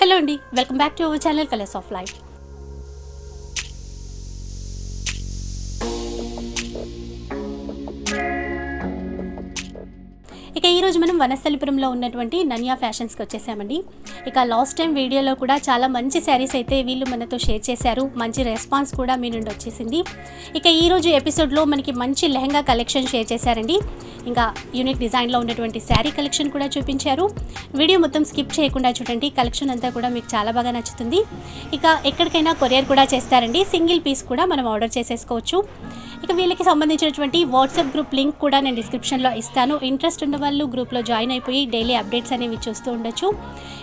Hello అండి, welcome back to our channel colours of life. ఇక ఈరోజు మనం వనస్థలిపురంలో ఉన్నటువంటి నన్యా ఫ్యాషన్స్కి వచ్చేసామండి. ఇక లాస్ట్ టైం వీడియోలో కూడా చాలా మంచి శారీస్ అయితే వీళ్ళు మనతో షేర్ చేశారు. మంచి రెస్పాన్స్ కూడా మీ నుండి వచ్చేసింది. ఇక ఈరోజు ఎపిసోడ్లో మనకి మంచి లెహంగా కలెక్షన్ షేర్ చేశారండి. ఇంకా యూనిక్ డిజైన్లో ఉన్నటువంటి శారీ కలెక్షన్ కూడా చూపించారు. వీడియో మొత్తం స్కిప్ చేయకుండా చూడండి. కలెక్షన్ అంతా కూడా మీకు చాలా బాగా నచ్చుతుంది. ఇక ఎక్కడికైనా కొరియర్ కూడా చేస్తారండి. సింగిల్ పీస్ కూడా మనం ఆర్డర్ చేసేసుకోవచ్చు. ఇక వీళ్ళకి సంబంధించినటువంటి వాట్సాప్ గ్రూప్ లింక్ కూడా నేను డిస్క్రిప్షన్లో ఇస్తాను. ఇంట్రెస్ట్ ఉన్న వాళ్ళు గ్రూప్లో జాయిన్ అయిపోయి డైలీ అప్డేట్స్ అనేవి చూస్తూ ఉండొచ్చు.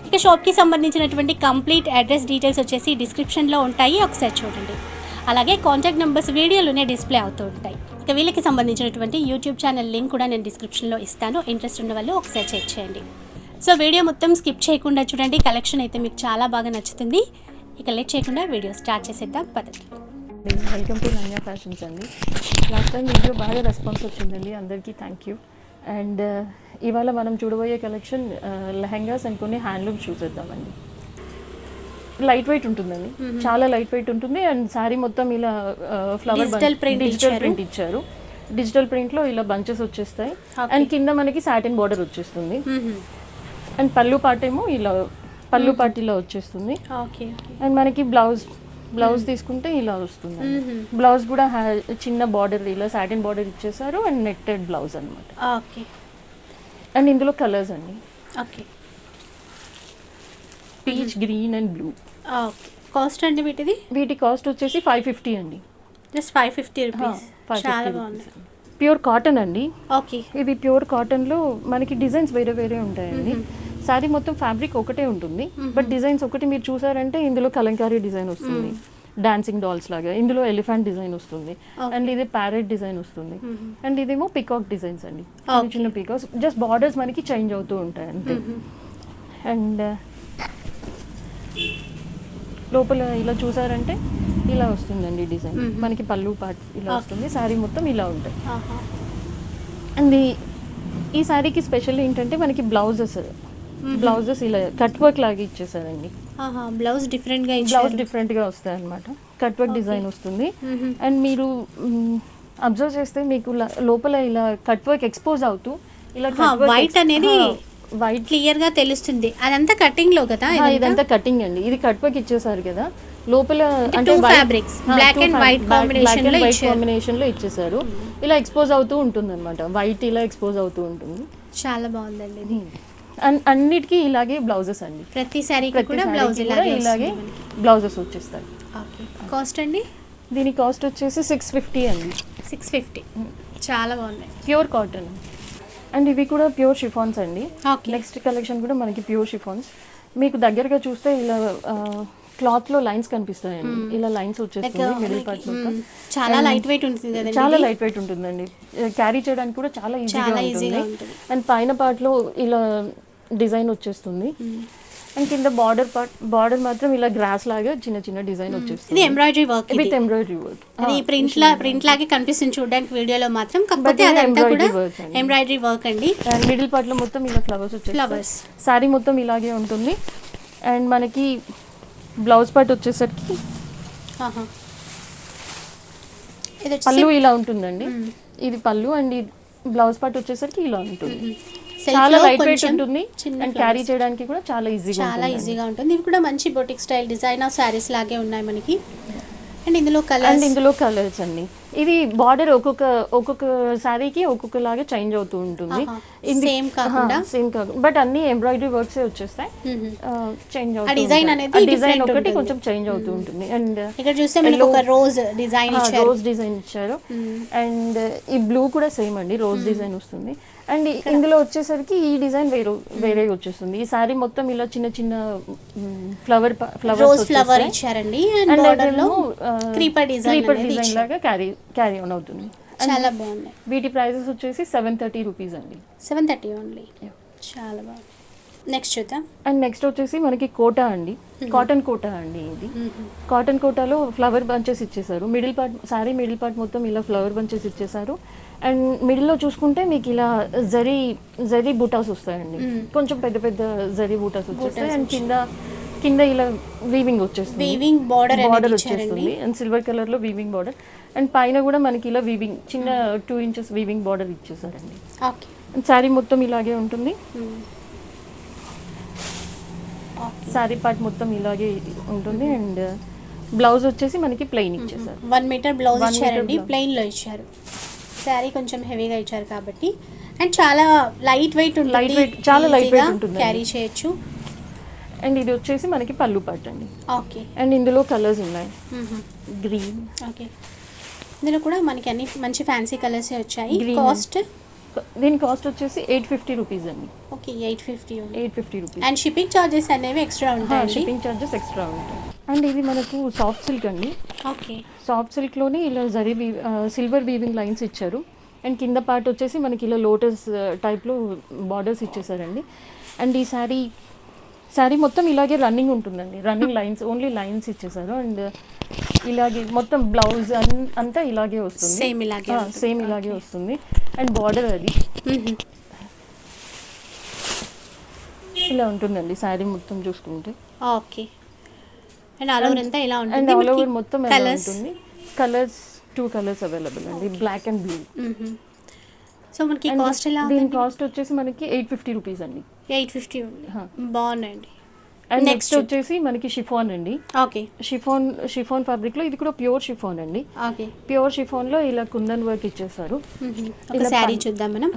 ఇక షాప్కి సంబంధించినటువంటి కంప్లీట్ అడ్రస్ డీటెయిల్స్ వచ్చేసి డిస్క్రిప్షన్లో ఉంటాయి, ఒకసారి చూడండి. అలాగే కాంటాక్ట్ నెంబర్స్ వీడియోలోనే డిస్ప్లే అవుతూ ఉంటాయి. ఇక వీళ్ళకి సంబంధించినటువంటి యూట్యూబ్ ఛానల్ లింక్ కూడా నేను డిస్క్రిప్షన్లో ఇస్తాను. ఇంట్రెస్ట్ ఉన్న వాళ్ళు ఒకసారి చెక్ చేయండి. సో వీడియో మొత్తం స్కిప్ చేయకుండా చూడండి. కలెక్షన్ అయితే మీకు చాలా బాగా నచ్చుతుంది. ఇక లేట్ చేయకుండా వీడియో స్టార్ట్ చేసేద్దాం, పదండి. వెల్కమ్ టు నన్యా ఫ్యాషన్స్ అండి. లాస్ట్ టైం వీడియో బాగా రెస్పాన్స్ వచ్చిందండి, అందరికీ థ్యాంక్ యూ. అండ్ ఇవాళ మనం చూడబోయే కలెక్షన్ లెహంగాస్ అండ్ కొన్ని హ్యాండ్లూమ్ చూసేద్దామండి. లైట్ వెయిట్ ఉంటుందండి, చాలా లైట్ వెయిట్ ఉంటుంది. అండ్ శారీ మొత్తం ఇలా ఫ్లవర్ డిజిటల్ ప్రింట్ ఇచ్చారు. డిజిటల్ ప్రింట్లో ఇలా బంచెస్ వచ్చేస్తాయి. అండ్ కింద మనకి సాటిన్ బార్డర్ వచ్చేస్తుంది. అండ్ పళ్ళు పార్ట్ ఏమో ఇలా పళ్ళు పార్ట్ ఇలా వచ్చేస్తుంది. అండ్ మనకి బ్లౌజ్ తీసుకుంటే ఇలా వస్తుంది. బ్లౌజ్ కూడా చిన్న బార్డర్ ఇలా సాటిన్ బార్డర్ ఇచ్చేసారు. అండ్ నెట్టెడ్ బ్లౌజ్ అనమాట. అండ్ ఇందులో కలర్స్ అండి, peach, green and blue. Cost అండి వీటి కాస్ట్ వచ్చేసి 550 అండి. Just 550 rupees. చాలా బాగుంది. ప్యూర్ కాటన్ అండి. ఓకే, ఇవి ప్యూర్ కాటన్లో మనకి డిజైన్స్ వేరే వేరే ఉంటాయండి. శారీ మొత్తం ఫ్యాబ్రిక్ ఒకటే ఉంటుంది, బట్ డిజైన్స్ ఒకటి మీరు చూసారంటే ఇందులో కలంకారీ డిజైన్ వస్తుంది, డాన్సింగ్ డాల్స్ లాగా. ఇందులో ఎలిఫెంట్ డిజైన్ వస్తుంది. అండ్ ఇది ప్యారెట్ డిజైన్ వస్తుంది. అండ్ ఇదేమో పికాక్ డిజైన్స్ అండి, చిన్న పికాక్స్. జస్ట్ బార్డర్స్ మనకి చేంజ్ అవుతూ ఉంటాయి అంతే. అండ్ లోపల ఇలా చూసారంటే ఇలా వస్తుందండి డిజైన్. మనకి పళ్ళు పార్ట్ ఇలా వస్తుంది. శారీ మొత్తం ఇలా ఉంటాయి. అండ్ ఈ శారీకి స్పెషల్ ఏంటంటే మనకి బ్లౌజెస్ ఇలా కట్ వర్క్ లాగా ఇచ్చేసారండి. బ్లౌజ్ డిఫరెంట్ గా వస్తాయి అనమాట. కట్ వర్క్ డిజైన్ వస్తుంది. అండ్ మీరు అబ్జర్వ్ చేస్తే మీకు లోపల ఇలా కట్ వర్క్ ఎక్స్పోజ్ అవుతూ ఇలా వైట్ అనేది వైట్ క్లియర్ గా తెలుస్తుంది. అదంతా కటింగ్ లో కదా, ఇదంతా కటింగ్ అండి. ఇది కట్ వర్క్ ఇచ్చేసారు కదా లోపల, అంటే fabrics black and white combination లో ఇచ్చేసారు. ఇలా ఎక్స్పోజ్ అవుతూ ఉంటుంది అనమాట. వైట్ ఇలా ఎక్స్పోజ్ అవుతూ ఉంటుంది. చాలా బాగుందండి ఇది. అన్నిటికీ ఇలాగే బ్లౌజెస్ అండి. ప్రతి శారీకి కూడా బ్లౌజ్ ఇలాగే బ్లౌజెస్ వచ్చేస్తాయి. కాస్ట్ అండి దీని కాస్ట్ వచ్చేసి 650 అండి. 650. చాలా బాగున్నాయి. Pure cotton. అండ్ ఇవి కూడా ప్యూర్ షిఫాన్స్ అండి. నెక్స్ట్ కలెక్షన్ కూడా మనకి ప్యూర్ షిఫాన్స్. మీకు దగ్గరగా చూస్తే ఇలా క్లాత్ లో లైన్స్ కనిపిస్తాయండి. ఇలా లైన్స్ వచ్చేస్తుంది మిడిల్ పార్ట్ మొత్తం. చాలా లైట్ వెయిట్ ఉంటుంది కదా, చాలా లైట్ వెయిట్ ఉంటుందండి. క్యారీ చేయడానికి కూడా చాలా ఈజీగా ఉంటుంది. అండ్ పైన పార్ట్ లో ఇలా డిజైన్ వచ్చేస్తుంది. అండ్ కింద బార్డర్ మాత్రం ఇలా గ్రాస్ లాగా చిన్న చిన్న డిజైన్ వచ్చేస్తుంది. ఇది embroidery work, with embroidery work. అది ప్రింట్ లాగే కనిపిస్తుంది చూడడానికి వీడియోలో మాత్రం, కాకపోతే అదంతా కూడా ఎంబ్రాయిడరీ వర్క్ అండి. అండ్ మిడిల్ పార్ట్ లో మొత్తం ఇలా ఫ్లవర్స్ వచ్చేస్తాయి. సారీ మొత్తం ఇలాగే ఉంటుంది. అండ్ మనకి బ్లౌజ్ పార్ట్ వచ్చేసరికి పళ్ళు ఇలా ఉంటుందండి. ఇది పళ్ళు. అండ్ బ్లౌజ్ పార్ట్ వచ్చేసరికి ఇలా ఉంటుంది. చాలా లైట్ వెయిట్ ఉంటుంది. అండ్ క్యారీ చేయడానికి కూడా చాలా ఈజీగా ఉంటుంది. ఇవి కూడా మంచి బొటిక్ స్టైల్ డిజైనర్ శారీస్ లాగే ఉన్నాయి మనకి. అండ్ ఇందులో కలర్స్ అండి. ఇది బార్డర్ ఒక్కొక్క శారీకి ఒక్కొక్కలాగా చేంజ్ అవుతూ ఉంటుంది. సేమ్ కాకుండా బట్ అన్ని ఎంబ్రాయిడరీ వర్క్స్ వచ్చేస్తాయి. చేంజ్ అవుతుంది. డిజైన్ ఒకటి కొంచెం చేంజ్ అవుతూ ఉంటుంది. అండ్ ఇక్కడ చూస్తే మనకి ఒక రోజ్ డిజైన్ ఇచ్చారు. అండ్ ఈ బ్లూ కూడా సేమ్ అండి, రోజ్ డిజైన్ వస్తుంది. అండ్ ఇందులో వచ్చేసరికి ఈ డిజైన్ వేరే వచ్చేస్తుంది. ఈ సారీ మొత్తం ఇలా చిన్న చిన్న ఫ్లవర్ ఇచ్చారండి. క్రీపర్ డిజైన్ లాగా క్యారీ ఆన్ అవుతుంది. చాలా బాగున్నాయి. వీటి ప్రైజెస్ వచ్చేసి 730 రూపీస్ అండి. 730 ఓన్లీ. చాలా బాగుంది. నెక్స్ట్ చూద్దాం. అండ్ నెక్స్ట్ వచ్చేసి మనకి కోటా అండి, కాటన్ కోటా అండి. ఇది కాటన్ కోటాలో ఫ్లవర్ బంచెస్ ఇచ్చేసారు. సారీ మిడిల్ పార్ట్ మొత్తం ఇలా ఫ్లవర్ బంచెస్ ఇచ్చేసారు. అండ్ మిడిల్లో చూసుకుంటే మీకు ఇలా జరీ బూటాస్ వస్తాయండి. కొంచెం పెద్ద పెద్ద జరీ బూటాస్ వచ్చేస్తాయి. అండ్ కింద ఇలా వీవింగ్ వచ్చేస్తుంది, వీవింగ్ బార్డర్ బార్డర్ అనేది ఇచ్చారండి. వచ్చేస్తుంది అండ్ సిల్వర్ కలర్ లో వీవింగ్ బార్డర్. అండ్ పైన కూడా మనకి ఇలా వీవింగ్ చిన్న 2 inches వీవింగ్ బార్డర్ ఇచ్చేసారండి. ఓకే. అండ్ శారీ మొత్తం ఇలాగే ఉంటుంది. శారీ పార్ట్ మొత్తం ఇలాగే ఉంటుంది. అండ్ బ్లౌజ్ వచ్చేసి మనకి ప్లెయిన్ ఇచ్చేసారు. 1 మీటర్ బ్లౌజ్ 1 మీటర్ ఇచ్చారండి, బ్లౌజ్. ప్లెయిన్ లో ఇచ్చారు. శారీ కొంచెం హెవీగా ఇచ్చారు కాబట్టి అండ్ చాలా లైట్ వెయిట్ ఉంటుంది, Light weight, చాలా light weight ఉంటుంది. క్యారీ చేయొచ్చు. అండ్ ఇది వచ్చేసి మనకి పళ్ళు పార్ట్ అండి. ఓకే. అండ్ ఇందులో కలర్స్ ఉన్నాయి, గ్రీన్. ఓకే. ఇందులో కూడా మనకి అన్ని మంచి ఫ్యాన్సీ కలర్స్ వచ్చాయి. Green. కాస్ట్ దీని కాస్ట్ వచ్చేసి 850 రూపీస్ అండి. ఓకే 850 ఉంది. 850 రూపీస్. అండ్ షిప్పింగ్ చార్జెస్ అనేవి ఎక్స్ట్రా ఉంటాయండి. షిప్పింగ్ చార్జెస్ ఎక్స్ట్రా ఉంటాయి. అండ్ ఇది మనకు సాఫ్ట్ సిల్క్ అండి. ఓకే. సాఫ్ట్ సిల్క్లోనే ఇలా జరీ సిల్వర్ వీవింగ్ లైన్స్ ఇచ్చారు. అండ్ కింద పార్ట్ వచ్చేసి మనకి ఇలా లోటస్ టైప్లో బార్డర్స్ ఇచ్చేసారండి. అండ్ ఈ శారీ మొత్తం ఇలాగే రన్నింగ్ ఉంటుందండి, రన్నింగ్ లైన్స్, ఓన్లీ లైన్స్ ఇచ్చేసారు. అండ్ ఇలాగే మొత్తం బ్లౌజ్ అంతా ఇలాగే వస్తుంది, సేమ్ ఇలాగే సేమ్ ఇలాగే వస్తుంది. అండ్ బార్డర్ అది ఇలా ఉంటుందండి శారీ మొత్తం చూసుకుంటే. ఓకే. అండ్ ఆల్ ఓవర్ అంతా ఇలా అండ్ ఉంటుంది. ఆల్ ఓవర్ మొత్తం ఇలా కలర్స్ ఉంటుంది. కలర్స్ 2 కలర్స్ అవైలబుల్ అండి, బ్లాక్ అండ్ బ్లూ. సో మనకి కాస్ట్ ఎలా దీని ఉంది? కాస్ట్ వచ్చేసి మనకి 850 రూపీస్ అండి. 850 ఉంది. బాగున్నాయండి. And Next. నెక్స్ట్ వచ్చేసి మనకి షిఫాన్ అండి. ఓకే. షిఫాన్ ఫ్యాబ్రిక్ లో ఇది కూడా ప్యూర్ షిఫాన్ అండి. ఓకే. ప్యూర్ షిఫాన్ లో ఇలా కుందన్ వర్క్ ఇచ్చేసారు. ఒక ఇలా శారీ చూద్దాం మనం.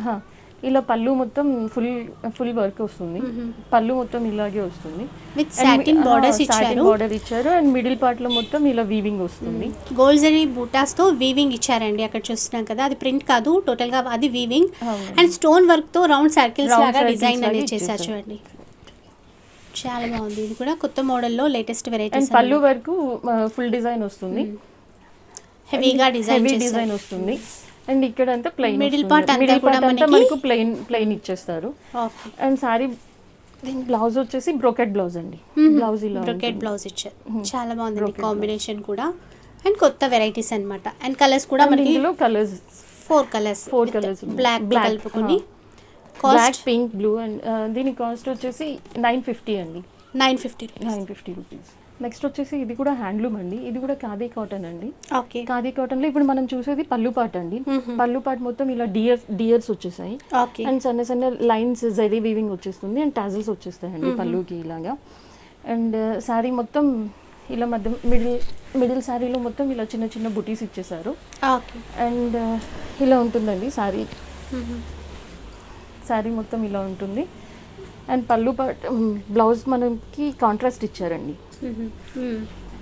ఇలా పళ్ళు మొత్తం ఫుల్ వర్క్ వస్తుంది, పళ్ళు మొత్తం ఇలాగే వస్తుంది. విత్ సాటిన్ బార్డర్స్ ఇచ్చారు. బార్డర్ ఇచ్చారు. అండ్ మిడిల్ పార్ట్ లో మొత్తం ఇలా వీవింగ్ వస్తుంది. గోల్డ్ జరీ బూటాస్ తో వీవింగ్ ఇచ్చారండి. అక్కడ చూస్తున్నాం కదా, అది ప్రింట్ కాదు, టోటల్ గా అది వీవింగ్. అండ్ స్టోన్ వర్క్ తో రౌండ్ సర్కిల్స్ లాగా డిజైన్ అనేది చేశారు చూడండి. చాలా బాగుంది. ఇది కూడా కొత్త మోడల్లో లేటెస్ట్ అండ్ వెరైటీస్. పళ్ళు వరకు ఫుల్ డిజైన్ వస్తుంది, హెవీగా హెవీ డిజైన్ డిజైన్ వస్తుంది. అండ్ ఇక్కడ అంతా ప్లెయిన్, Middle part అంతా కూడా మనకు ప్లెయిన్ ఇచ్చేస్తారు. ఓకే. అండ్ సారీ దీని బ్లౌజ్ వచ్చేసి బ్రోకెట్ బ్లౌజ్ అండి. బ్లౌజ్ ఇలా బ్రోకెట్ బ్లౌజ్ ఇచ్చారు. చాలా బాగుంది కాంబినేషన్ కూడా. అండ్ కొత్త వెరైటీస్ అన్నమాట. అండ్ కలర్స్ కూడా మనకి ఇందులో కలర్స్ 4 కలర్స్, 4 కలర్స్ బ్లాక్ కలుపుకొని. Black, cost pink, blue. And దీని కాస్ట్ వచ్చేసి 950 అండి. 950 రూపీస్. 950 రూపీస్. నెక్స్ట్ వచ్చేసి ఇది కూడా హ్యాండ్లూమ్ అండి. ఇది కూడా ఖాదీ కాటన్ అండి. ఓకే. ఖాదీ కాటన్ లో ఇప్పుడు మనం చూసేది పళ్ళు పాట అండి. పళ్ళు పాట మొత్తం ఇలా డియర్స్ వచ్చేసాయి. ఓకే. అండ్ సన్న సన్న లైన్స్ జరీ వీవింగ్ వచ్చేస్తుంది. అండ్ టాజల్స్ వచ్చేస్తాయండి పళ్ళుకి ఇలాగా. అండ్ శారీ మొత్తం ఇలా మిడిల్ శారీలో మొత్తం ఇలా చిన్న చిన్న బుటీస్ ఇచ్చేసారు. ఓకే. అండ్ ఇలా ఉంటుందండి శారీ. శారీ మొత్తం ఇలా ఉంటుంది. అండ్ పళ్ళు పాట్ బ్లౌజ్ మనకి కాంట్రాస్ట్ ఇచ్చారండి.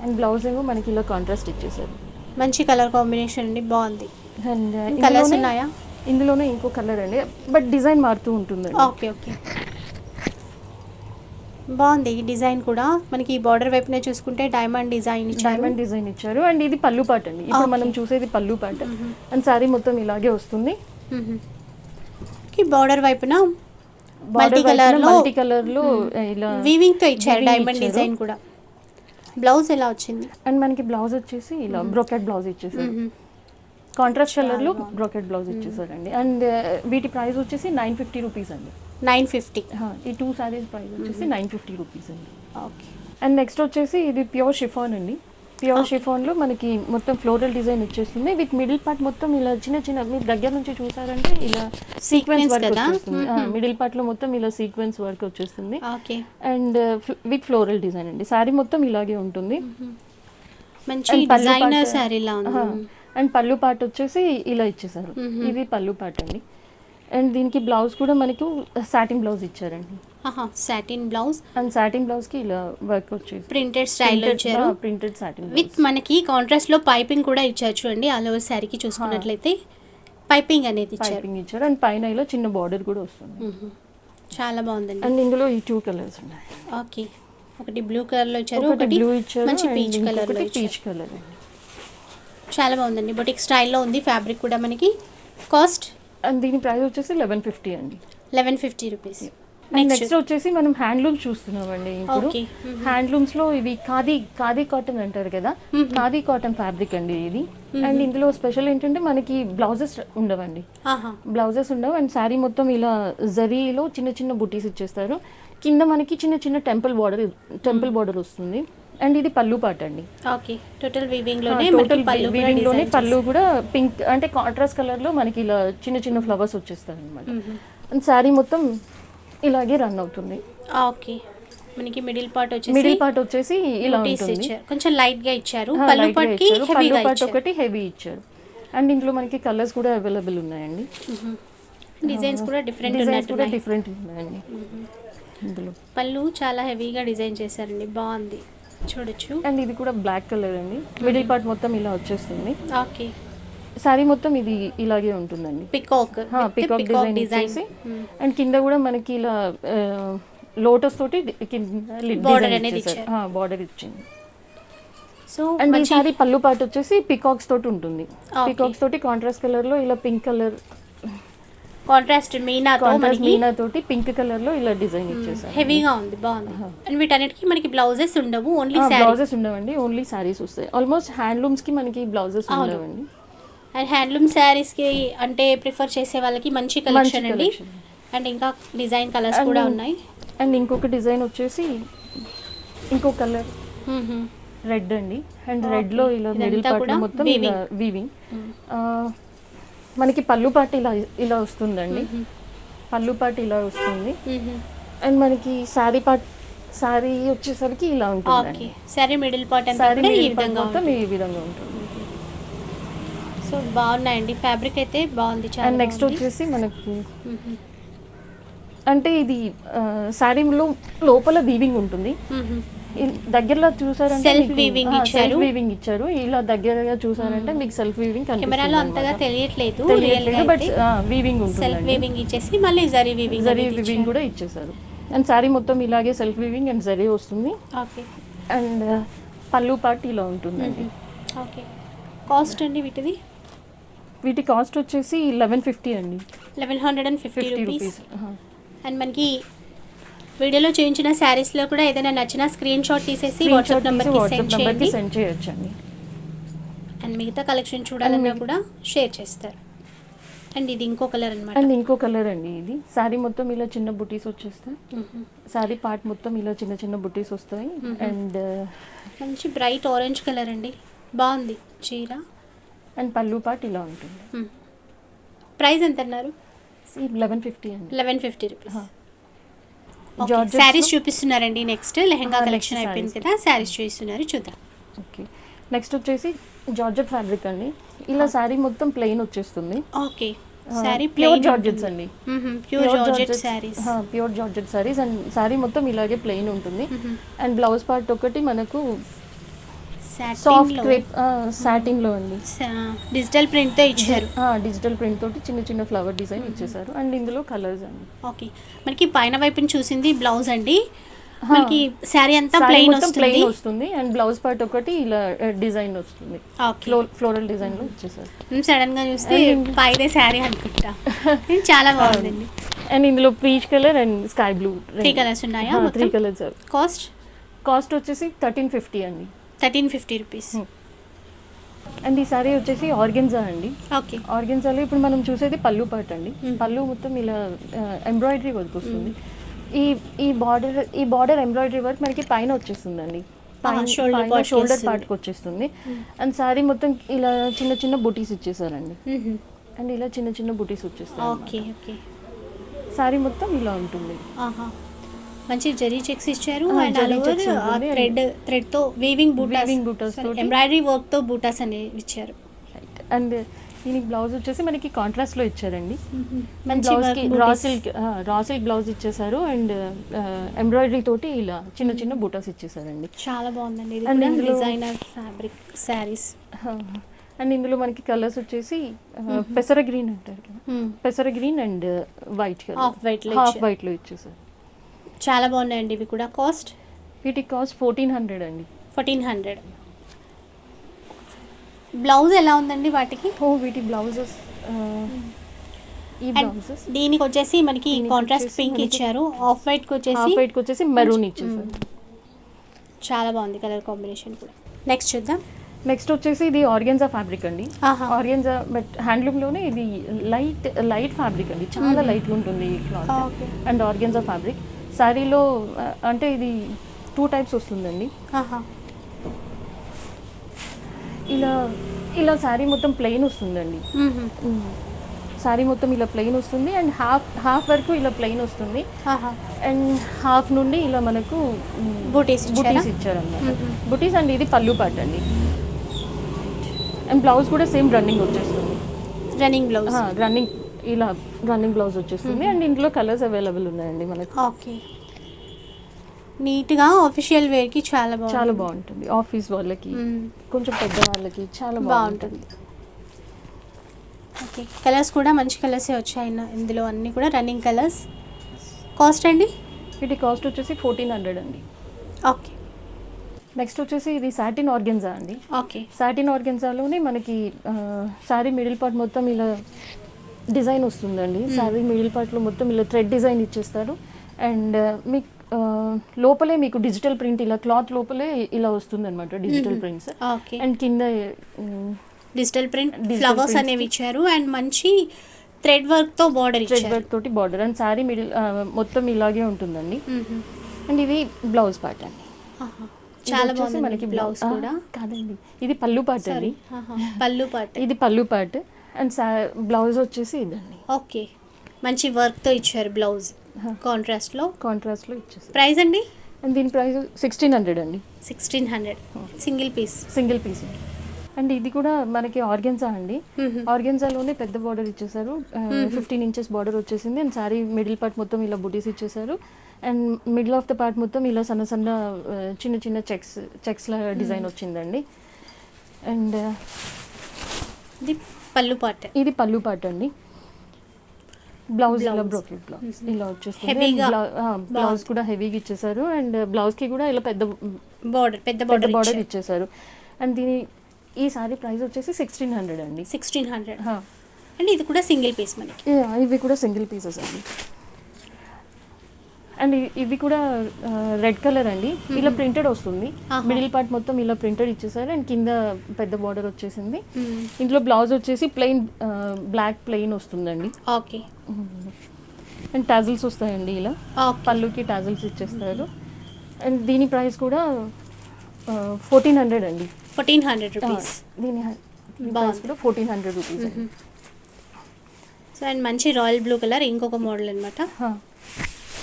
అండ్ బ్లౌజ్ ఏమో మనకి ఇలా కాంట్రాస్ట్ ఇచ్చేసారు. మంచి కలర్ కాంబినేషన్ అండి, బాగుంది. అండ్ కలర్స్ ఉన్నాయా? ఇందులోనే ఇంకో కలర్ అండి, బట్ డిజైన్ మారుతూ ఉంటుందండి. ఓకే. ఓకే. బాగుంది ఈ డిజైన్ కూడా. మనకి బార్డర్ వైపునే చూసుకుంటే డైమండ్ డిజైన్ ఇచ్చారు. అండ్ ఇది పళ్ళు పాట అండి. ఇప్పుడు మనం చూసేది పళ్ళు పాట. అండ్ శారీ మొత్తం ఇలాగే వస్తుంది. బార్డర్ వైపున మల్టీ కలర్ లో ఇలా వీవింగ్ తో ఇచ్చారు డైమండ్ డిజైన్ కూడా. బ్లౌజ్ ఎలా వచ్చింది? అండ్ మనకి బ్లౌజ్ వచ్చేసి ఇలా బ్రోకెట్ బ్లౌజ్ ఇచ్చేసారు. కాంట్రాస్ట్ కలర్ లో బ్రోకెట్ బ్లౌజ్ ఇచ్చేసారండి. అండ్ వీటి ప్రైస్ వచ్చేసి 950 రూపీస్ అండి. 950. ఈ 2 సారీస్ ప్రైస్ వచ్చేసి 950 రూపీస్ అండి. ఓకే. అండ్ నెక్స్ట్ వచ్చేసి ఇది ప్యూర్ షిఫాన్ అండి. ప్యూర్ షిఫాన్ లో మనకి మొత్తం ఫ్లోరల్ డిజైన్ వచ్చేస్తుంది. విత్ మిడిల్ పార్ట్ మొత్తం ఇలా చిన్న మీరు దగ్గర నుంచి చూసారంటే ఇలా సీక్వెన్స్ వర్క్ వచ్చేస్తుంది. మిడిల్ పార్ట్ లో మొత్తం ఇలా సీక్వెన్స్ వర్క్ వచ్చేస్తుంది. Okay. And with floral design అండి. శారీ మొత్తం ఇలాగే ఉంటుంది. మంచి డిజైనర్ శారీ లా ఉంది. అండ్ పళ్ళు పార్ట్ వచ్చేసి ఇలా ఇచ్చేసారు. ఇది పళ్ళు పార్ట్ అండి. అండ్ దీనికి బ్లౌజ్ కూడా మనకు సాటిన్ బ్లౌజ్ ఇచ్చారండి. Satin blouse. And satin blouse కి ఇలా వర్క్ వచ్చేసి ప్రింటెడ్ స్టైల్లో ఇచ్చారు. ప్రింటెడ్ సాటిన్ విత్ మనకి కాంట్రాస్ట్ లో పైపింగ్ కూడా ఇచ్చారు చూడండి. ఆల్ ఓవర్ శారీకి చూసుకున్నట్లయితే పైపింగ్ అనేది ఇచ్చారు. అండ్ పైన ఇలా చిన్న బార్డర్ కూడా వస్తుంది. చాలా బాగుందండి. అండ్ ఇందులో ఈ 2 కలర్స్ ఉన్నాయి. ఓకే. ఒకటి బ్లూ కలర్ లో ఇచ్చారు, ఒకటి బ్లూ ఇచ్చారు, మంచి పీచ్ కలర్ లో పీచ్ కలర్. చాలా బాగుందండి. బొటిక్ స్టైల్లో ఉంది. ఫ్యాబ్రిక్ కూడా మనకి. కాస్ట్ అండ్ దీని ప్రైస్ వచ్చేసి 1150 అండి. 1150 రూపీస్. నెక్స్ట్ వచ్చేసి మనం హ్యాండ్లూమ్స్ చూస్తున్నామండి. ఇప్పుడు హ్యాండ్లూమ్స్ లో ఇవి ఖాదీ కాటన్ అంటారు కదా, ఖాదీ కాటన్ ఫ్యాబ్రిక్ అండి ఇది. అండ్ ఇందులో స్పెషల్ ఏంటంటే మనకి బ్లౌజెస్ ఉండవండి. బ్లౌజెస్ ఉండవు. అండ్ శారీ మొత్తం ఇలా జరీలో చిన్న చిన్న బుటీస్ ఇచ్చేస్తారు. కింద మనకి చిన్న చిన్న టెంపుల్ బార్డర్ వస్తుంది. అండ్ ఇది పళ్ళు పాట అండి. ఓకే, టోటల్ వీవింగ్ లోనే టోటల్ పళ్ళు వీవింగ్ లోనే పళ్ళు కూడా పింక్ అంటే కాంట్రాస్ట్ కలర్ లో మనకి ఇలా చిన్న చిన్న ఫ్లవర్స్ వచ్చేస్తాయి అనమాట. అండ్ శారీ మొత్తం ఇలాగే రన్ అవుతుంది. ఓకే, మనకి మిడిల్ పార్ట్ వచ్చేసి ఇలా ఉంటుంది. కొంచెం లైట్ గా ఇచ్చారు. పళ్ళు పార్ట్ ఒకటి హెవీ ఇచ్చారు. అండ్ ఇందులో మనకి కలర్స్ కూడా అవైలబుల్ ఉన్నాయండి. డిజైన్స్ కూడా డిఫరెంట్ ఉన్నాయండి. ఇందులో పళ్ళు చాలా హెవీగా డిజైన్ చేశారండి, బాగుంది, చూడొచ్చు. అండ్ ఇది కూడా బ్లాక్ కలర్ అండి. మిడిల్ పార్ట్ మొత్తం ఇలా వచ్చేస్తుంది. ఓకే, శారీ మొత్తం ఇది ఇలాగే ఉంటుందండి. Peacock design. అండ్ కింద కూడా మనకి ఇలా లోటస్ తోటి బార్డర్ ఇచ్చింది. సో అండ్ ఈ సారీ పళ్ళు పార్ట్ వచ్చేసి పికాక్స్ తోటి ఉంటుంది. పికాక్స్ తోటి కాంట్రాస్ట్ కలర్ లో ఇలా పింక్ కలర్ కాంట్రాస్ట్ మీనా తోటి పింక్ కలర్ లో ఇలా డిజైన్ ఇచ్చేసారు. హెవీగా ఉంది, బాగుంది. అండ్ వీటన్నిటికీ మనకి బ్లౌజెస్ ఉండవు, ఓన్లీ బ్లౌజెస్ ఉండవండి, ఓన్లీ సారీస్ వస్తాయి. ఆల్మోస్ట్ హ్యాండ్లూమ్స్ కి మనకి బ్లౌజెస్ ఉండవండి. అండ్ హ్యాండ్లూమ్ శారీస్ కి అంటే ప్రిఫర్ చేసే వాళ్ళకి మంచి కలెక్షన్ అండి. అండ్ ఇంకా డిజైన్ కలర్స్ కూడా ఉన్నాయి. అండ్ ఇంకొక డిజైన్ వచ్చేసి ఇంకో కలర్ రెడ్ అండి. అండ్ రెడ్ లో ఇలా మిడిల్ పార్ట్ మొత్తం ఇలా వీవింగ్. మనకి పళ్ళు పార్ట్ ఇలా వస్తుందండి. పళ్ళు పార్ట్ ఇలా వస్తుంది. అండ్ మనకి శారీ వచ్చేసరికి ఇలా ఉంటుంది. శారీ మిడిల్ పార్ట్ మొత్తం ఈ విధంగా ఉంటుంది. సో బాగున్నాయండి, ఫ్యాబ్రిక్ అయితే బాగుంది. అండ్ నెక్స్ట్ వచ్చేసి మనకి అంటే ఇది శారీలో లోపల వీవింగ్ ఉంటుంది. దగ్గరలో చూసారంటే సెల్ఫ్ వీవింగ్ ఇచ్చారు. ఇలా దగ్గరగా చూసారంటే మీకు సెల్ఫ్ వీవింగ్ కెమెరాలో అంతగా తెలియట్లేదు, బట్ వీవింగ్ ఉంటుంది. సెల్ఫ్ వీవింగ్ ఇచ్చేసి మళ్ళీ జరీ వీవింగ్ కూడా ఇచ్చేసారు. అండ్ శారీ మొత్తం ఇలాగే సెల్ఫ్ వీవింగ్ అండ్ జరీ వస్తుంది. ఓకే, అండ్ పళ్ళు పార్ట్ ఇలా ఉంటుందండి. ఓకే, కాస్ట్ అండి వీటి కాస్ట్ వచ్చేసి 1150 అండి. 1150 రూపీస్. అండ్ మనకి వీడియోలో చూపించిన శారీస్లో కూడా ఏదైనా నచ్చిన స్క్రీన్ షాట్ తీసేసి వాట్సాప్ నెంబర్కి సెండ్ చేయొచ్చండి. అండ్ మిగతా కలెక్షన్ చూడాలన్నా కూడా షేర్ చేస్తారు. అండ్ ఇది ఇంకో కలర్ అనమాట. అండ్ ఇంకో కలర్ అండి. ఇది శారీ మొత్తం ఇలా చిన్న బుటీస్ వచ్చేస్తాయి. శారీ పార్ట్ మొత్తం ఇలా చిన్న చిన్న బుటీస్ వస్తాయి. అండ్ మంచి బ్రైట్ ఆరెంజ్ కలర్ అండి, బాగుంది చీర. అండ్ పళ్ళు పార్ట్ ఇలా ఉంటుంది. ప్రైస్ ఎంత అన్నారు? 1150 అండి. 1150 రూపీస్. శారీస్ చూపిస్తున్నారండి. నెక్స్ట్ లెహంగా కలెక్షన్ అయిపోయింది కదా, శారీస్ చూపిస్తున్నారు, చూద్దాం. ఓకే, నెక్స్ట్ వచ్చేసి జార్జెట్ ఫ్యాబ్రిక్ అండి. ఇలా శారీ మొత్తం ప్లెయిన్ వచ్చేస్తుంది. ఓకే, శారీ ప్యూర్ జార్జెట్స్ అండి. Pure georgette saris. Pure georgette saris. And sari మొత్తం ఇలాగే ప్లెయిన్ ఉంటుంది. అండ్ బ్లౌజ్ పార్ట్ ఒకటి మనకు సాఫ్ట్ క్రేప్ సాటిన్ లో అండి. డిజిటల్ ప్రింట్ తో ఇచ్చారు. డిజిటల్ ప్రింట్ తోటి చిన్న చిన్న ఫ్లవర్ డిజైన్ ఇచ్చేసారు. అండ్ ఇందులో కలర్స్ అండి. ఓకే, మనకి పైన వైపుని చూసింది బ్లౌజ్ అండి. మనకి శారీ అంతా ప్లెయిన్ వస్తుంది. అండ్ బ్లౌజ్ పార్ట్ ఒకటి ఇలా డిజైన్ వస్తుంది. ఫ్లోరల్ డిజైన్ లో ఇచ్చేసారు. సడన్ గా చూస్తే పైదే శారీ అనుకుంటా. చాలా బాగుందండి. అండ్ ఇందులో peach colour and sky blue 3 colours ఉన్నాయా? 3 కలర్స్. కాస్ట్ వచ్చేసి 1350 అండి. 1350 రూపీస్. అండ్ ఈ సారీ వచ్చేసి ఆర్గెన్జా అండి. ఓకే, ఆర్గెన్జాలో ఇప్పుడు మనం చూసేది పళ్ళు పార్ట్ అండి. పళ్ళు మొత్తం ఇలా ఎంబ్రాయిడరీ వర్క్ వస్తుంది. ఈ బార్డర్ ఎంబ్రాయిడరీ వర్క్ మనకి పైన వచ్చేస్తుందండి. షోల్డర్ పార్ట్కి వచ్చేస్తుంది. అండ్ సారీ మొత్తం ఇలా చిన్న చిన్న బుటీస్ ఇచ్చేసారండి. అండ్ ఇలా చిన్న చిన్న బుటీస్ వచ్చేస్తాయి. ఓకే ఓకే, సారీ మొత్తం ఇలా ఉంటుంది. మంచి జరీ చెక్స్ ఇచ్చారు. అండ్ ఆల్ ఓవర్ థ్రెడ్ తో వీవింగ్ బూటాస్ ఎంబ్రాయిడరీ వర్క్ తో బూటాస్ అనేవి ఇచ్చారు. అండ్ దీనికి బ్లౌజ్ వచ్చేసి మనకి కాంట్రాస్ట్ లో ఇచ్చారండి. బ్లౌజ్ కి రా సిల్క్ బ్లౌజ్ ఇచ్చేసారు. అండ్ ఎంబ్రాయిడరీ తోటి ఇలా చిన్న చిన్న బూటాస్ ఇచ్చేసారండి. చాలా బాగుందండి. ఇది కూడా డిజైనర్ ఫ్యాబ్రిక్ సారీస్. అండ్ ఇందులో మనకి కలర్స్ వచ్చేసి పెసర గ్రీన్ అంటారు కదా, పెసర green and white colour, half white లో ఇచ్చేసారు. చాలా బాగున్నాయండి ఇవి కూడా. కాస్ట్ వీటి కాస్ట్ 1400 అండి. 1400. బ్లౌజ్ ఎలా ఉందండి వాటికి? వీటి బ్లౌజెస్ ఈ బ్లౌజెస్ దీనికి వచ్చేసి మనకి కాంట్రాస్ట్ పింక్ ఇచ్చారు. ఆఫ్ వైట్ కి వచ్చేసి మెరూన్ ఇచ్చేసారు. చాలా బాగుంది కలర్ కాంబినేషన్ కూడా. నెక్స్ట్ చూద్దాం. నెక్స్ట్ వచ్చేసి ఇది ఆర్గెన్జా ఫ్యాబ్రిక్ అండి. ఆర్గెన్జా బట్ హ్యాండ్లూమ్ లోనే ఇది లైట్ ఫ్యాబ్రిక్ అండి. చాలా లైట్ ఉంటుంది ఈ క్లాత్. And organza fabric. శారీలో అంటే ఇది 2 టైప్స్ వస్తుందండి. ఆహా. ఇలా శారీ మొత్తం ప్లెయిన్ వస్తుందండి. శారీ మొత్తం ఇలా ప్లెయిన్ వస్తుంది అండ్ హాఫ్ వరకు ఇలా ప్లెయిన్ వస్తుంది ఆహా. అండ్ హాఫ్ నుండి ఇలా మనకు బూటీస్ ఇచ్చారన్నమాట. బుటీస్ అండ్ ఇది పళ్ళు పాట అండి. అండ్ బ్లౌజ్ కూడా సేమ్ రన్నింగ్ వచ్చేస్తుంది. Running blouse. రన్నింగ్ బ్లౌజ్ వచ్చేస్తుంది అండ్ ఇందులో కలర్స్ అవైలబుల్ ఉన్నాయండి మనకు. ఓకే. నీట్గా ఆఫీషియల్ వేర్కి చాలా బాగుంటుంది. ఆఫీస్ వాళ్ళకి, కొంచెం పెద్ద వాళ్ళకి చాలా బాగుంటుంది. ఓకే. కలర్స్ కూడా మంచి కలర్సే వచ్చాయి ఇందులో, అన్నీ కూడా రన్నింగ్ కలర్స్. కాస్ట్ అండి? వీటి కాస్ట్ వచ్చేసి 1400 అండి. ఓకే. నెక్స్ట్ వచ్చేసి ఇది సాటిన్ ఆర్గెన్జా అండి. ఓకే. సాటిన్ ఆర్గెన్జాలోనే మనకి శారీ మిడిల్ పార్ట్ మొత్తం ఇలా డిజైన్ వస్తుందండి. శారీ మిడిల్ పార్ట్లో మొత్తం ఇలా థ్రెడ్ డిజైన్ ఇచ్చేస్తారు అండ్ మీకు లోపలే మీకు డిజిటల్ ప్రింట్ ఇలా క్లాత్ లోపలే ఇలా వస్తుంది అనమాట, డిజిటల్ ప్రింట్స్. అండ్ కింద డిజిటల్ ప్రింట్ ఫ్లవర్స్ అనేవి ఇచ్చారు అండ్ మంచి థ్రెడ్ వర్క్ తోటి బార్డర్ అండ్ శారీ మిడిల్ మొత్తం ఇలాగే ఉంటుందండి. అండ్ ఇది బ్లౌజ్ పార్ట్ అండి. చాలా బాగుంది మనకి బ్లౌజ్ కూడా. కాదండి, ఇది పళ్ళు పార్ట్ అండి. పళ్ళు పార్ట్. ఇది పళ్ళు పార్ట్ అండ్ బ్లౌజ్ వచ్చేసి ఇదండి. ఓకే. మంచి వర్క్ తో ఇచ్చారు బ్లౌజ్, కాంట్రాస్ట్ లో ఇచ్చేసారు. ప్రైస్ అండి? అండ్ దీని ప్రైస్ 1600 అండి. 1600 సింగిల్ పీస్ అండ్ ఇది కూడా మనకి ఆర్గెన్జా అండి. ఆర్గెన్జాలోనే పెద్ద బార్డర్ ఇచ్చేసారు, 15 ఇంచెస్ బార్డర్ వచ్చేసింది అండ్ శారీ మిడిల్ పార్ట్ మొత్తం ఇలా బుటీస్ ఇచ్చేసారు and middle of the part మొత్తం ఇలా సన్న చిన్న చెక్స్ లా డిజైన్ వచ్చిందండి. అండ్ ఇది పళ్ళు పార్ట్ అండి. బ్లౌజ్ ఇలా బ్రోకెట్ బ్లౌజ్ ఇలా వచ్చేస్తుంది. బ్లౌజ్ కూడా హెవీగా ఇచ్చేసారు అండ్ బ్లౌజ్ కి కూడా ఇలా పెద్ద బార్డర్ ఇచ్చేసారు. అండ్ ఈ సారీ ప్రైస్ వచ్చేసి 1600 అండి. 1600 అండ్ ఇది కూడా సింగిల్ పీస్ మనకి. ఇవి కూడా సింగిల్ పీసెస్ అండి. అండ్ ఇవి కూడా రెడ్ కలర్ అండి. ఇలా ప్రింటెడ్ వస్తుంది, మిడిల్ పార్ట్ మొత్తం ఇలా ప్రింటెడ్ ఇచ్చేసారు అండ్ కింద పెద్ద బార్డర్ వచ్చేసింది. ఇందులో బ్లౌజ్ వచ్చేసి బ్లాక్ ప్లెయిన్ వస్తుందండి. ఓకే. అండ్ టాజిల్స్ వస్తాయండి, ఇలా పళ్ళుకి టాజిల్స్ ఇచ్చేస్తారు. అండ్ దీని ప్రైస్ కూడా 1400 అండి. 1400 రూపీస్. దీని ప్రైస్ కూడా 1400 రూపీస్. సో అండ్ మంచి రాయల్ బ్లూ కలర్ ఇంకొక మోడల్ అనమాట.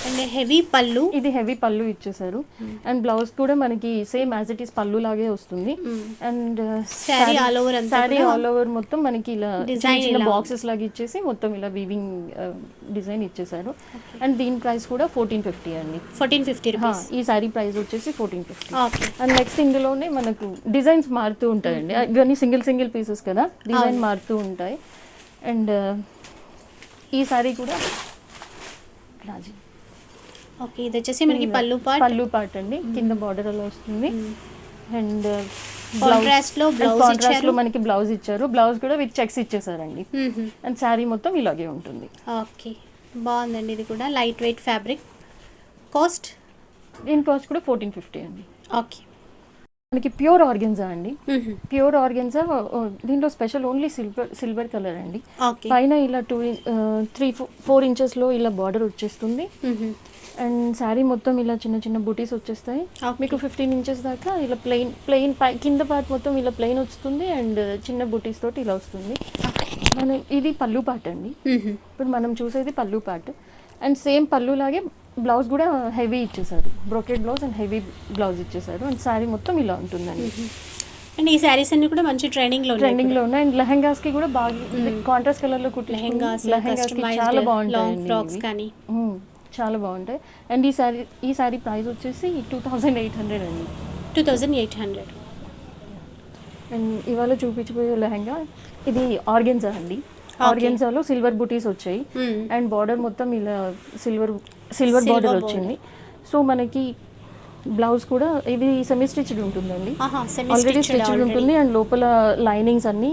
అండ్ హెవీ పళ్ళు, ఇది హెవీ పళ్ళు ఇచ్చేసారు అండ్ బ్లౌజ్ కూడా మనకి సేమ్ యాజ్ ఇట్ ఈస్ పళ్ళు లాగే వస్తుంది. అండ్ శారీ ఆల్ ఓవర్ మొత్తం మనకి ఇలా చిన్న బాక్సెస్ లాగా ఇచ్చేసి మొత్తం ఇలా వీవింగ్ డిజైన్ ఇచ్చేసారు. అండ్ దీని ప్రైస్ కూడా 1450 అండి. 1450 రూపీస్. ఈ శారీ ప్రైస్ వచ్చేసి 1450. అండ్ నెక్స్ట్ ఇందులోనే మనకు డిజైన్స్ మారుతూ ఉంటాయండి. ఇవన్నీ సింగిల్ పీసెస్ కదా, డిజైన్ మారుతూ ఉంటాయి. అండ్ ఈ శారీ కూడా రాజీ. ఓకే. ఇది వచ్చేసి మనకి పళ్ళు పార్ట్ అండి. కింద బార్డర్ అలా వస్తుంది అండ్ కాంట్రాస్ట్ లో మనకి బ్లౌజ్ ఇచ్చారు. బ్లౌజ్ కూడా విత్ చెక్స్ ఇచ్చేసారండి అండ్ శారీ మొత్తం ఇలాగే ఉంటుంది. ఓకే. బాగుందండి. ఇది కూడా లైట్ వెయిట్ ఫ్యాబ్రిక్. కాస్ట్? దీని కాస్ట్ కూడా 1450 అండి. ఓకే. మనకి ప్యూర్ ఆర్గెన్జా అండి. ప్యూర్ ఆర్గెన్జా దీంట్లో స్పెషల్ ఓన్లీ సిల్వర్ కలర్ అండి. పైన ఇలా 3-4 ఇంచెస్ లో ఇలా బార్డర్ వచ్చేస్తుంది అండ్ శారీ మొత్తం ఇలా చిన్న బూటీస్ వచ్చేస్తాయి. మీకు 15 ఇంచెస్ దాకా ఇలా ప్లెయిన్ కింద పార్ట్ మొత్తం ఇలా ప్లెయిన్ వస్తుంది అండ్ చిన్న బూటీస్ తోటి ఇలా వస్తుంది. ఇది పళ్ళు పార్ట్ అండి. ఇప్పుడు మనం చూసేది పళ్ళు పార్ట్ అండ్ సేమ్ పళ్ళు లాగే బ్లౌజ్ కూడా హెవీ ఇచ్చేసారు, brocade blouse and heavy blouse ఇచ్చేసారు అండ్ శారీ మొత్తం ఇలా ఉంటుందండి. అండ్ ఈ శారీస్ అన్ని కూడా మంచి ట్రెండింగ్ లో ఉన్నాయి అండ్ లెహంగాస్ కి కూడా బాగా కాంట్రాస్ట్ కలర్ లో కుట్టి లెహంగాస్ చాలా బాగుంటాయి, చాలా బాగుంటాయి. అండ్ ఈ శారీ ప్రైస్ వచ్చేసి 2800 అండి. 2800. అండ్ ఇవాళ చూపించబోయే లెహంగా ఇది ఆర్గెన్జా అండి. ఆర్గెన్జాలో సిల్వర్ బుటీస్ వచ్చాయి అండ్ బార్డర్ మొత్తం ఇలా సిల్వర్ బార్డర్ వచ్చింది. సో మనకి బ్లౌజ్ కూడా ఇది సెమీ స్టిచ్డ్ ఉంటుందండి, ఆల్రెడీ స్టిచ్డ్ ఉంటుంది అండ్ లోపల లైనింగ్స్ అన్ని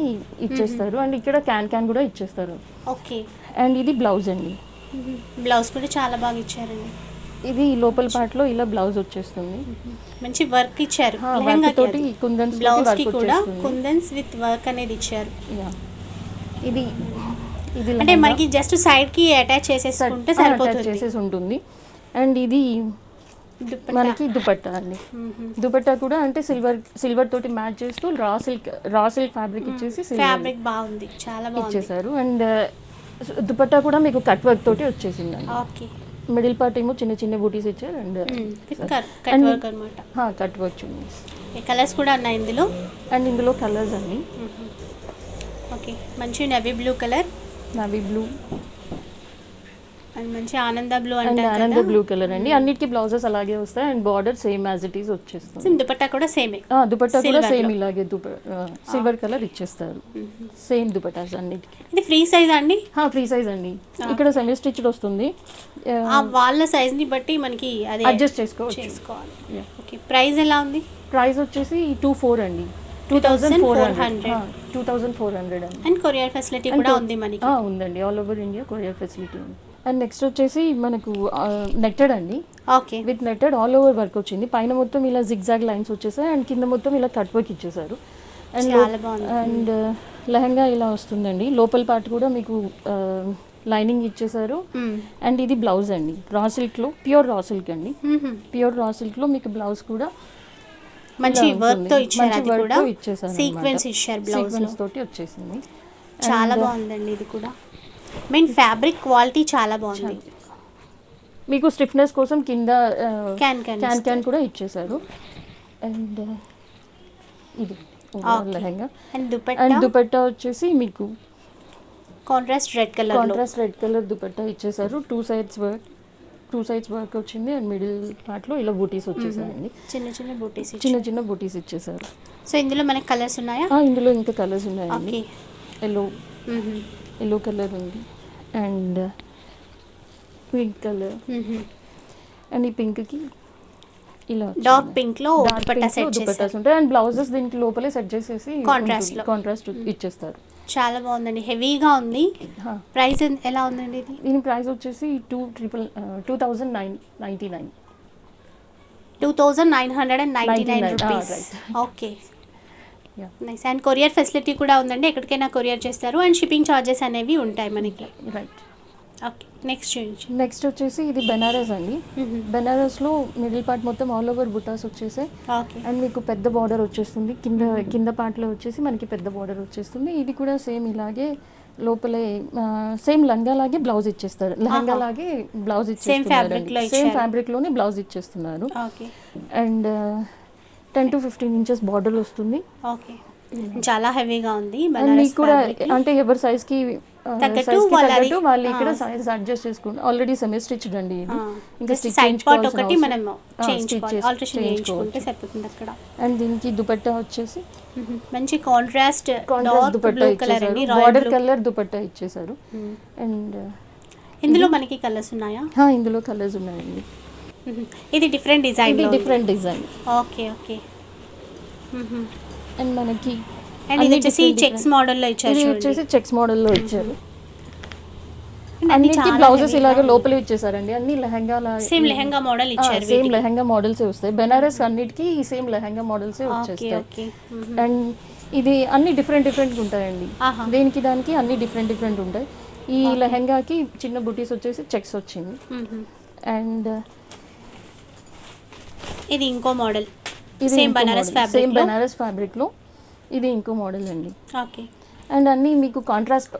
ఇచ్చేస్తారు అండ్ ఇక్కడ క్యాన్ కూడా ఇచ్చేస్తారు. ఓకే. అండ్ ఇది బ్లౌజ్ అండి. బ్లౌజ్ కూడా చాలా బాగా ఇచ్చారండి. ఇది లోపల పార్ట్ లో ఇలా బ్లౌజ్ వచ్చేస్తుంది, మంచి వర్క్ ఇచ్చారు. తోటి కుందన్స్ బ్లౌజ్ కి కూడా కుందన్స్ విత్ వర్క్ అనేది ఇచ్చారు. ఇది అంటే మనకి జస్ట్ సైడ్ కి అటాచ్ చేసేసుకుంటే సరిపోతుంది. చేసేసి ఉంటుంది అండ్ ఇది దుపట్టా. మనకి దుపట్టా అండి. దుపట్టా కూడా అంటే సిల్వర్ తోటి మ్యాచ్ చేస్తూ రా సిల్క్ ఫ్యాబ్రిక్ ఇచ్చేసి ఫ్యాబ్రిక్ బాగుంది, చాలా బాగుంది. ఇచ్చేసారు. అండ్ దుపట్టా కూడా మీకు కట్ వర్క్ తోటి వచ్చేసిందండి. ఓకే, మిడిల్ పార్ట్ ఏమో చిన్న చిన్న బూటీస్ ఇచ్చారు. అండ్ కట్ వర్క్ అనమాట. Cut work chunnis. కలర్స్ కూడా ఉన్నాయి ఇందులో. అండ్ ఇందులో కలర్స్ అండి. ఓకే, మంచి navy blue colour, navy blue and మంచి ఆనంద బ్లూ అండ్ అంటారు ఆనంద కదా. బ్లూ కలర్ అండి. అన్నిటికీ బ్లౌజెస్ అలాగే వస్తాయి. And border same as it is వచ్చేస్తుంది. దుపట్టా కూడా సేమే. దుపట్టా కూడా Silver సేమ్ లో. ఇలాగే సిల్వర్ కలర్ ఇచ్చేస్తారు. సేమ్ దుపట్టాస్ అన్నిటికీ. ఇది ఫ్రీ సైజ్ అండి? ఫ్రీ సైజ్ అండి. ఇక్కడ సెమీ స్టిచ్డ్ వస్తుంది. ఆ వాళ్ళ సైజ్ ని బట్టి మనకి అది అడ్జస్ట్ చేసుకోవాలి. ఓకే, ప్రైస్ ఎలా ఉంది? ప్రైస్ వచ్చేసి 24 అండి. 2400 అండి. అండ్ కొరియర్ ఫెసిలిటీ కూడా ఉంది మనకి. ఉందండి, all over India courier facility ఉంది. అండ్ నెక్స్ట్ వచ్చేసి మనకు నెట్టెడ్ అండి. Okay, with netted all over work వచ్చింది. పైన మొత్తం ఇలా జిగ్జాగ్ లైన్స్ వచ్చేసాయి. అండ్ కింద మొత్తం ఇలా కట్ వర్క్ ఇచ్చేసారు. అండ్ చాలా బాగుంది. అండ్ లెహంగా ఇలా వస్తుందండి. లోపల పార్ట్ కూడా మీకు లైనింగ్ ఇచ్చేసారు. అండ్ ఇది బ్లౌజ్ అండి, రా సిల్క్లో, ప్యూర్ రా సిల్క్ అండి. ప్యూర్ రా సిల్క్లో మీకు బ్లౌజ్ కూడా మంచి వర్క్ తో ఇచ్చారు. అది వర్క్ కూడా ఇచ్చేసారు. సీక్వెన్స్ ఇచ్చారు బ్లౌజ్ లో. సీక్వెన్స్ తోటి వచ్చేసింది. చాలా బాగుందండి. ఇది కూడా మెయిన్ ఫ్యాబ్రిక్ క్వాలిటీ చాలా బాగుంది. మీకు స్టిఫ్నెస్ కోసం కింద క్యాన్ క్యాన్ కూడా ఇచ్చేసారు. అండ్ ఇది లెహంగా. అండ్ దుపట్టా వచ్చేసి మీకు కాంట్రాస్ట్ రెడ్ కలర్ దుపట్టా ఇచ్చేసారు. టూ సైడ్స్ వర్క్ వచ్చింది. అండ్ మిడిల్ పార్ట్ లో ఇలా బూటీస్ వచ్చేసాయండి. చిన్న చిన్న బూటీస్ ఇచ్చేసారు. సో ఇందులో మనకి కలర్స్ ఉన్నాయా? ఇందులో ఇంకా కలర్స్ ఉన్నాయండి. ఎల్లో కలర్ ఉంది. And pink colour. అండ్ ఈ పింక్ కి ఇలా డార్క్ పింక్ లో దుపట్టాస్ ఉంటాయి. అండ్ బ్లౌజెస్ దీనికి లోపలే సెట్ చేసేసి కాంట్రాస్ట్ ఇచ్చేస్తారు. చాలా బాగుందండి, హెవీగా ఉంది. ప్రైస్ ఎలా ఉందండి ఇది? దీని ప్రైస్ వచ్చేసి 2999. 2999 rupees. Okay, nice. And courier facility కూడా ఉందండి, ఎక్కడికైనా కొరియర్ చేస్తారు. అండ్ షిప్పింగ్ ఛార్జెస్ అనేవి ఉంటాయి మనకి. రైట్. ఓకే, నెక్స్ట్ వచ్చేసి ఇది బెనారస్ అండి. బెనారస్లో మిడిల్ పార్ట్ మొత్తం ఆల్ ఓవర్ బుటాస్ వచ్చేసాయి. అండ్ మీకు పెద్ద బార్డర్ వచ్చేస్తుంది. కింద పార్ట్లో వచ్చేసి మనకి పెద్ద బార్డర్ వచ్చేస్తుంది. ఇది కూడా సేమ్ ఇలాగే లోపలే సేమ్ లంగా లాగే బ్లౌజ్ ఇచ్చేస్తారు. లెహంగా లాగే బ్లౌజ్ ఇచ్చేస్తున్నారు. సేమ్ ఫ్యాబ్రిక్ లోనే బ్లౌజ్ ఇచ్చేస్తున్నారు. అండ్ 10 to 15 ఇంచెస్ బార్డర్ వస్తుంది. చాలా హెవీగా ఉంది. కూడా అంటే ఎవరి సైజ్ కి తగ్గట్టు వాళ్ళు ఇక్కడ సైజ్ అడ్జస్ట్ చేసుకుంటారు. ఆల్రెడీ సెమీ స్టిచ్డ్ అండి ఇది. ఇంకా స్టిచ్ ఒకటి మనం ఆల్టరేషన్ చేయించుకుంటే సరిపోతుంది అక్కడ. అండ్ దీనికి దుపట్టా వచ్చేసి మంచి కాంట్రాస్ట్ దుపట్టా ఇచ్చేసారు. బార్డర్ కలర్ దుపట్టా ఇచ్చేసారు. అండ్ ఇందులో మనకి కలర్స్ ఉన్నాయా? ఇందులో కలర్స్ ఉన్నాయండి. ఇది డిఫరెంట్ డిజైన్. ఓకే. అండ్ మనకి ఇది వచ్చేసి చెక్స్ మోడల్లో ఇచ్చారు. అన్నిటికీ బ్లౌజెస్ ఇలాగే లోపల ఇచ్చేసారండి. అన్ని సేమ్ లెహంగా మోడల్ ఇచ్చారు. సేమ్ లెహంగా మోడల్స్ వస్తాయి. బెనారస్ అన్నిటికీ సేమ్ లెహంగా మోడల్స్ వచ్చేస్తాయి. అండ్ ఇది అన్ని డిఫరెంట్ ఉంటాయండి. దానికి అన్ని డిఫరెంట్ ఉంటాయి. ఈ లెహంగాకి చిన్న బుటీస్ వచ్చేసి చెక్స్ వచ్చింది. అండ్ ఇది ఇంకో మోడల్, సేమ్ బనారస్ ఫ్యాబ్రిక్ లో ఇది ఇంకో మోడల్ అండి. ఓకే. అండ్ అన్ని మీకు కాంట్రాస్ట్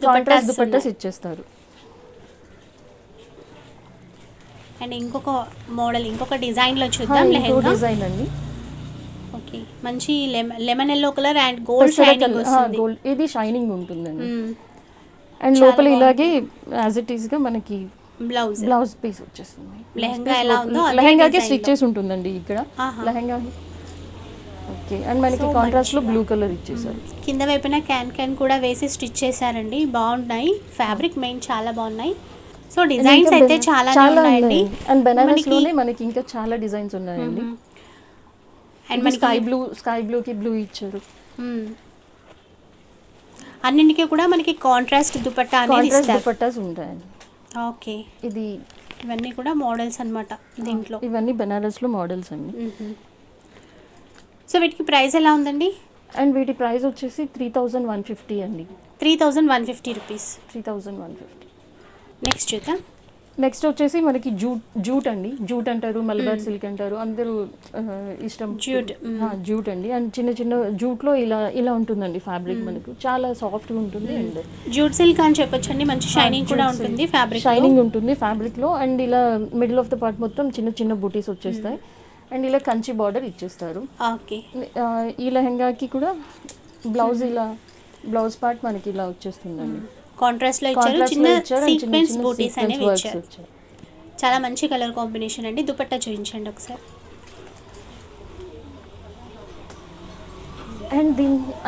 దుపట్టాస్ ఇచ్చేస్తారు. అండ్ ఇంకొక మోడల్, ఇంకొక డిజైన్ లో చూద్దాం. లెహంగా డిజైన్ అండి. ఓకే, మంచి lemon yellow colour and gold shining వస్తుంది. ఇది షైనింగ్ ఉంటుందండి. అండ్ లోపల ఇలాగే యాజ్ ఇట్ ఈస్ గా మనకి బ్లౌజ్ పీస్ వచ్చేస్తుంది. లెహంగా ఎలా ఉందో లెహంగాకి స్టిచ్ చేసి ఉంటుందండి ఇక్కడ లెహంగా. ఓకే. అండ్ మనకి కాంట్రాస్ట్ లో బ్లూ కలర్ ఇచ్చేసారు. కింద వైపున క్యాన్ కూడా వేసి స్టిచ్ చేశారండి. బాగున్నాయి, ఫ్యాబ్రిక్ మెయిన్ చాలా బాగున్నాయి. సో డిజైన్స్ అయితే చాలా ఉన్నాయండి. అండ్ బెనారస్ లోనే మనకి ఇంకా చాలా డిజైన్స్ ఉన్నాయండి. అండ్ మనకి స్కై బ్లూ కి బ్లూ ఇచ్చారు. అన్నింటికి కూడా మనకి కాంట్రాస్ట్ దుపట్టా అనేది ఇస్తారు. దుపట్టాస్ ఉంటాయండి. ఓకే. ఇవన్నీ కూడా మోడల్స్ అన్నమాట దీంట్లో. ఇవన్నీ బెనారస్ లో మోడల్స్ అండి. సో వీటికి ప్రైస్ ఎలా ఉందండి? అండ్ వీటి ప్రైస్ వచ్చేసి 3150 అండి. 3150 రూపీస్. 3150. నెక్స్ట్ చూద్దాం. నెక్స్ట్ వచ్చేసి మనకి జూట్ అండి, జూట్ అంటారు, మల్బార్ సిల్క్ అంటారు, అందరూ ఇష్టం. జూట్ అండి. అండ్ చిన్న చిన్న జూట్లో ఇలా ఉంటుందండి ఫ్యాబ్రిక్, మనకు చాలా సాఫ్ట్గా ఉంటుంది. అండ్ జూట్ సిల్క్ అని చెప్పొచ్చండి, మంచి షైనింగ్ కూడా ఉంటుంది, ఫ్యాబ్రిక్ షైనింగ్ ఉంటుంది ఫ్యాబ్రిక్లో. అండ్ ఇలా మిడిల్ ఆఫ్ ద పార్ట్ మొత్తం చిన్న చిన్న బూటీస్ వచ్చేస్తాయి. అండ్ ఇలా కంచి బార్డర్ ఇచ్చేస్తారు. ఓకే. ఈ లెహంగాకి కూడా బ్లౌజ్ పార్ట్ మనకి ఇలా వచ్చేస్తుందండి. కాంట్రాస్ట్ లో ఇచ్చారు, చిన్న సీక్వెన్స్ బూటీస్ అనేవి ఇచ్చారు. చాలా మంచి కలర్ కాంబినేషన్ అండి. దుపట్టా చూపించండి ఒకసారి.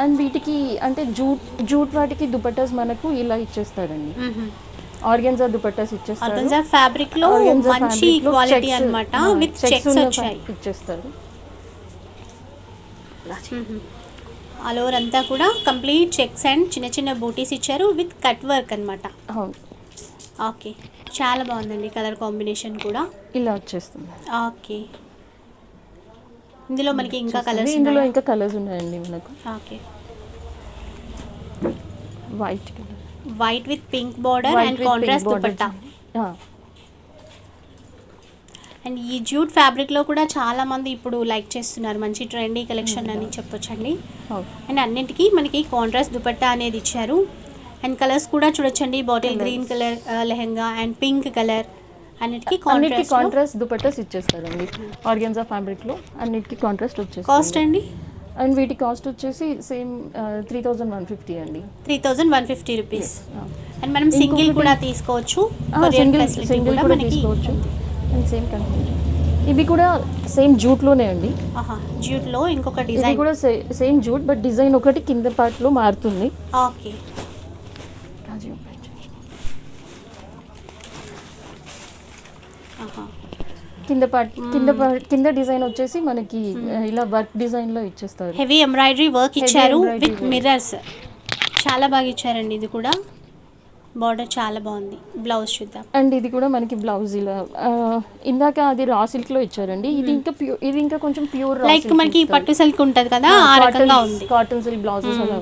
అండ్ వీటికి అంటే జూట్ వాటికి దుపట్టాస్ మనకు ఇలా ఇచ్చేస్తారండి. ఆర్గెన్జా దుపట్టాస్ ఇచ్చేస్తారు. ఆర్గెన్జా ఫ్యాబ్రిక్ లో మంచి క్వాలిటీ అన్నమాట, విత్ చెక్స్ వచ్చాయి ఇచ్చేస్తారు. ఆల్ ఓవర్ అంతా కూడా కంప్లీట్ చెక్స్ అండ్ చిన్న చిన్న బూటీస్ ఇచ్చారు విత్ కట్ వర్క్ అన్నమాట. అవును. ఓకే, చాలా బాగుందండి కలర్ కాంబినేషన్ కూడా ఇలా వచ్చేస్తుంది. ఓకే. ఇందులో మనకి ఇంకా కలర్స్ ఉన్నాయండి మనకు. Okay. White with pink border and contrast dupatta. And ఈ జూట్ ఫ్యాబ్రిక్లో కూడా చాలా మంది ఇప్పుడు లైక్ చేస్తున్నారు, మంచి ట్రెండీ కలెక్షన్ అని చెప్పొచ్చండి. అండ్ అన్నింటికి మనకి కాంట్రాస్ట్ దుపట్టా అనేది ఇచ్చారు. అండ్ కలర్స్ కూడా చూడొచ్చండి, bottle green colour lehenga and pink colour, అన్నిటికీ కాంట్రాస్ట్ దుపట్టాస్ ఇచ్చేస్తారండి. ఆర్గెన్జా ఫ్యాబ్రిక్లో అన్నిటికీ కాంట్రాస్ట్ వచ్చేసి. కాస్ట్ అండి? అండ్ వీటి కాస్ట్ వచ్చేసి సేమ్ 3150 అండి. 3150 రూపీస్. అండ్ మనం సింగిల్ కూడా తీసుకోవచ్చు, సింగిల్ కూడా తీసుకోవచ్చు. అండ్ సేమ్ కన్ఫ్యూజన్, ఇవి కూడా సేమ్ జూట్లోనే అండి. జూట్లో ఇంకొక డిజైన్ కూడా సేమ్ జూట్, బట్ డిజైన్ ఒకటి కింద పార్ట్లో మారుతుంది. ఓకే. కింద డిజైన్ వచ్చేసి మనకి ఇలా వర్క్ డిజైన్ లో ఇచ్చేస్తారు. హెవీ ఎంబ్రాయిడరీ వర్క్ ఇచ్చారు విత్ మిర్రర్స్, చాలా బాగా ఇచ్చారండి. ఇది కూడా బార్డర్ చాలా బాగుంది. బ్లౌజ్ చూద్దాం. అండ్ ఇది కూడా మనకి బ్లౌజ్ ఇలా ఇందాక అది రా సిల్క్ లో ఇచ్చారండి. ఇది ఇంకా కొంచెం ప్యూర్ లైక్ మనకి పట్టు సిల్క్ ఉంటది కదా, ఆ రకంగా ఉంది. కాటన్ సిల్క్ బ్లౌజెస్ అలా.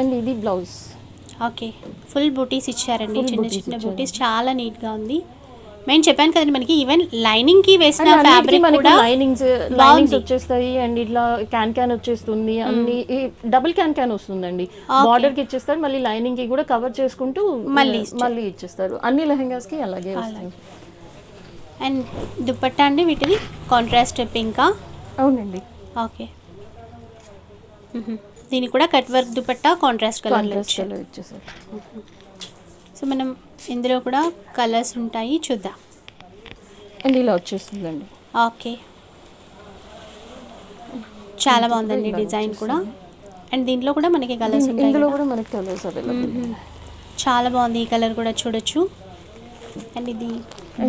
అండ్ ఇది బ్లౌజ్. ఓకే, ఫుల్ బూటీస్ ఇచ్చారండి, చిన్న చిన్న బూటీస్, చాలా నీట్ గా ఉంది. నేను చెప్పాను కదండి, మనకి ఈవెన్ లైనింగ్ కి వేసిన ఫ్యాబ్రిక్ కూడా లైనింగ్స్ వచ్చేస్తాయి. అండ్ ఇట్లా క్యాన్ వచ్చేస్తుంది, అన్ని డబుల్ క్యాన్ వస్తుందండి. బార్డర్ కి ఇచ్చేస్తారు, మళ్ళీ లైనింగ్ కి కూడా కవర్ చేసుకుంటూ మళ్ళీ ఇచ్చేస్తారు. అన్ని లెహంగాస్ కి అలాగే వస్తాయి. అండ్ దుపట్టా అండి వీటిది కాంట్రాస్ట్ పింకా? అవునండి. ఓకే. దీనికి కూడా cut work dupatta contrast colour ఇచ్చేసారు. సో మనం ఇందులో కూడా కలర్స్ ఉంటాయి, చూద్దాం. అండ్ ఇలా వచ్చేస్తుందండి. ఓకే, చాలా బాగుందండి డిజైన్ కూడా. అండ్ దీంట్లో కూడా మనకి కలర్స్ ఉంటాయి. ఇందులో కూడా మనకి కలర్స్ అవైలబుల్. చాలా బాగుంది ఈ కలర్ కూడా, చూడొచ్చు. అండ్ ఇది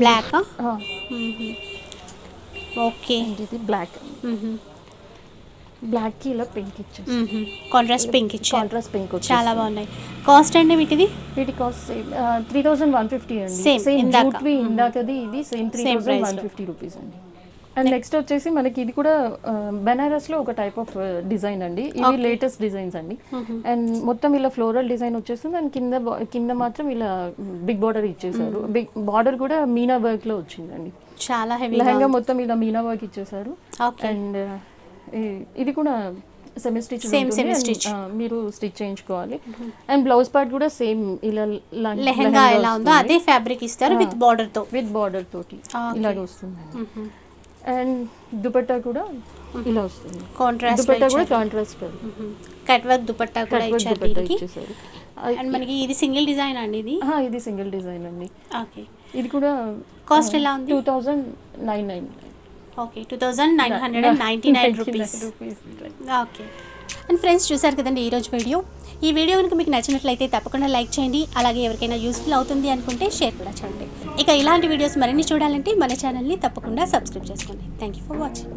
బ్లాక్. ఓకే, ఇది బ్లాక్. బ్లాక్ కి ఇలా పింక్ ఇచ్చేసి కాంట్రాస్ట్ పింక్ చాలా బాగున్నాయి. కాస్ట్ అండి వీటి కాస్ట్ 3150 అండి. సేమ్ జూట్వి ఇందాకది ఇది సేమ్ 3150 రూపీస్ అండి. అండ్ నెక్స్ట్ వచ్చేసి మనకి ఇది కూడా బెనారస్ లో ఒక టైప్ ఆఫ్ డిజైన్ అండి. ఇది లేటెస్ట్ డిజైన్స్ అండి. అండ్ మొత్తం ఇలా ఫ్లోరల్ డిజైన్ వచ్చేస్తుంది. అండ్ కింద మాత్రం ఇలా బిగ్ బార్డర్ ఇచ్చేసారు. బిగ్ బార్డర్ కూడా మీనా వర్క్ లో వచ్చిందండి. చాలా హెవీ లెహంగా మొత్తం ఇలా మీనా వర్క్ ఇచ్చేసారు. అండ్ ఇది కూడా సెమీ స్టిచ్ మీరు స్టిచ్ చేయించుకోవాలి. అండ్ బ్లౌజ్ పార్ట్ కూడా సేమ్ ఇలా లెహంగా ఎలా ఉందో అదే ఫ్యాబ్రిక్ ఇస్తారు విత్ బార్డర్ తోటి ఇలాగే వస్తుంది. అండ్ దుపట్టా కూడా ఇలా వస్తుంది. దుపట్టా కూడా కాంట్రాస్ట్ కట్ వర్క్ దుపట్టా కూడా ఇచ్చారు. అండ్ మనకి ఇది సింగిల్ డిజైన్ అండి. ఇది సింగిల్ డిజైన్ అండి. ఓకే, ఇది కూడా కాస్ట్ ఎలా ఉంది? 2999. Okay, 2999 rupees. Okay. And friends, చూసారు కదండి ఈరోజు వీడియో. ఈ వీడియో కనుక మీకు నచ్చినట్లయితే తప్పకుండా లైక్ చేయండి. అలాగే ఎవరికైనా యూస్ఫుల్ అవుతుంది అనుకుంటే షేర్ కూడా చేయండి. ఇక ఇలాంటి వీడియోస్ మరిన్ని చూడాలంటే మన ఛానల్ని తప్పకుండా సబ్స్క్రైబ్ చేసుకోండి. Thank you for watching.